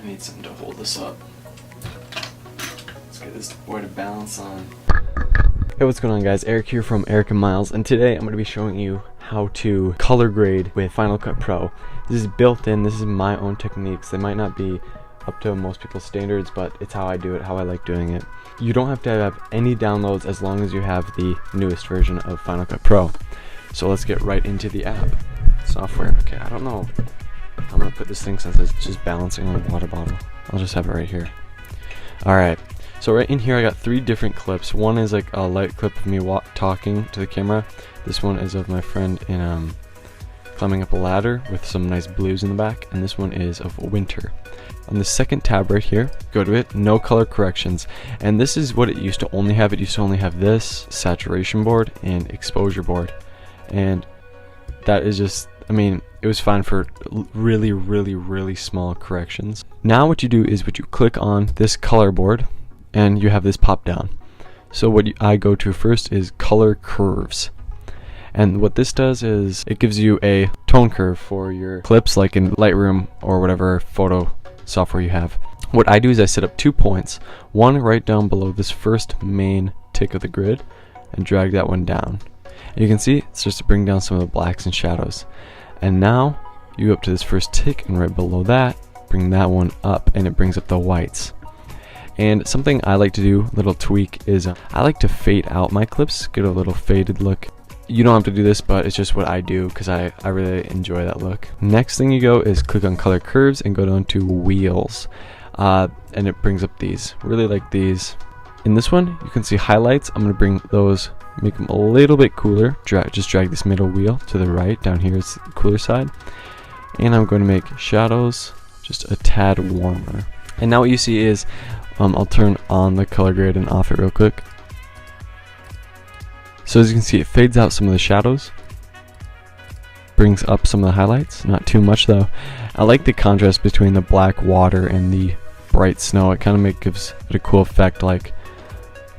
I need something to hold this up. Let's get this boy to balance on. Hey, what's going on, guys? Eric here from Eric and Miles, and today I'm going to be showing you how to color grade with Final Cut Pro. This is built in. This is my own techniques. They might not be up to most people's standards, but it's how I do it, how I like doing it. You don't have to have any downloads as long as you have the newest version of Final Cut Pro. So let's get right into the app. Software. Okay, I don't know. I'm gonna put this thing, since it's just balancing on a water bottle, I'll just have it right here. Alright, so right in here I got 3 different clips. One is like a light clip of me talking to the camera. This one is of my friend in climbing up a ladder with some nice blues in the back, and this one is of winter. On the second tab right here, go to it, no color corrections, and this is what it used to only have. It used to only have this, saturation board, and exposure board, and that is just, I mean, it was fine for really small corrections. Now what you do is you click on this color board and you have this pop down. So what I go to first is color curves. And what this does is it gives you a tone curve for your clips, like in Lightroom or whatever photo software you have. What I do is I set up 2 points, one right down below this first main tick of the grid, and drag that one down. And you can see it starts to bring down some of the blacks and shadows. And now you go up to this first tick, and right below that, bring that one up, and it brings up the whites. And something I like to do, little tweak, is I like to fade out my clips, get a little faded look. You don't have to do this, but it's just what I do because I really enjoy that look. Next thing you go is click on color curves and go down to wheels, and it brings up these. Really like these. In this one you can see highlights. I'm going to bring those, make them a little bit cooler. Just drag this middle wheel to the right. Down here is the cooler side, and I'm going to make shadows just a tad warmer. And now what you see is I'll turn on the color grade and off it real quick. So as you can see, it fades out some of the shadows, brings up some of the highlights, not too much though. I like the contrast between the black water and the bright snow. It kind of gives it a cool effect, like,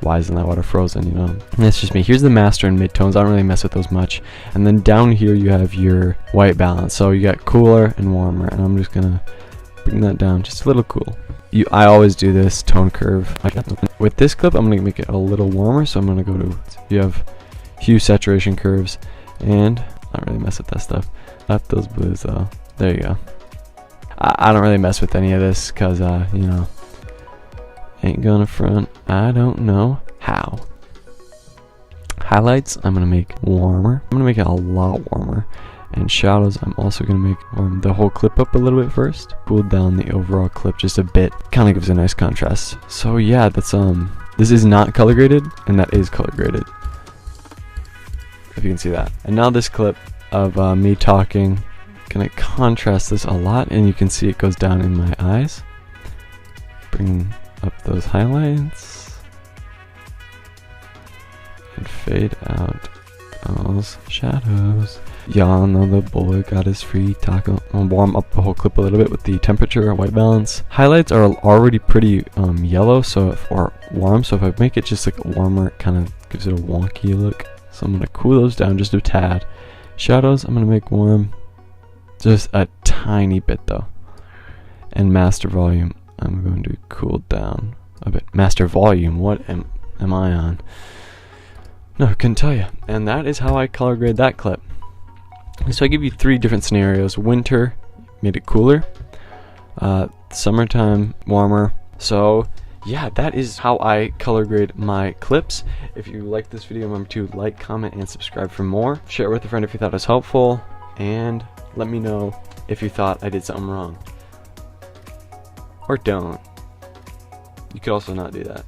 why isn't that water frozen, you know? And that's just me. Here's the master and midtones. I don't really mess with those much. And then down here you have your white balance. So you got cooler and warmer, and I'm just gonna bring that down just a little cool. I always do this tone curve. With this clip, I'm gonna make it a little warmer, so I'm gonna go to, you have hue saturation curves, and not really mess with that stuff. Up those blues though. There you go. I don't really mess with any of this because you know, ain't gonna front, I don't know how. Highlights I'm gonna make warmer. I'm gonna make it a lot warmer. And shadows I'm also gonna make warm the whole clip up a little bit first. Cool down the overall clip just a bit. Kinda gives a nice contrast. So yeah, that's this is not color graded, and that is color graded, if you can see that. And now this clip of me talking, gonna contrast this a lot, and you can see it goes down in my eyes. Bring up those highlights and fade out those shadows. Y'all know the boy got his free taco. I'll warm up the whole clip a little bit with the temperature, white balance. Highlights are already pretty yellow, or warm, so if I make it just like warmer, it kind of gives it a wonky look. So I'm gonna cool those down just a tad. Shadows I'm gonna make warm, just a tiny bit though. And master volume I'm going to cool down a bit. Master volume, what am I on? No, I couldn't tell you. And that is how I color grade that clip. So I give you 3 different scenarios. Winter, made it cooler. Summertime, warmer. So yeah, that is how I color grade my clips. If you like this video, remember to like, comment, and subscribe for more. Share it with a friend if you thought it was helpful, and let me know if you thought I did something wrong. Or don't. You could also not do that.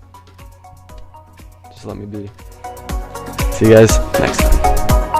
Just let me be. See you guys next time.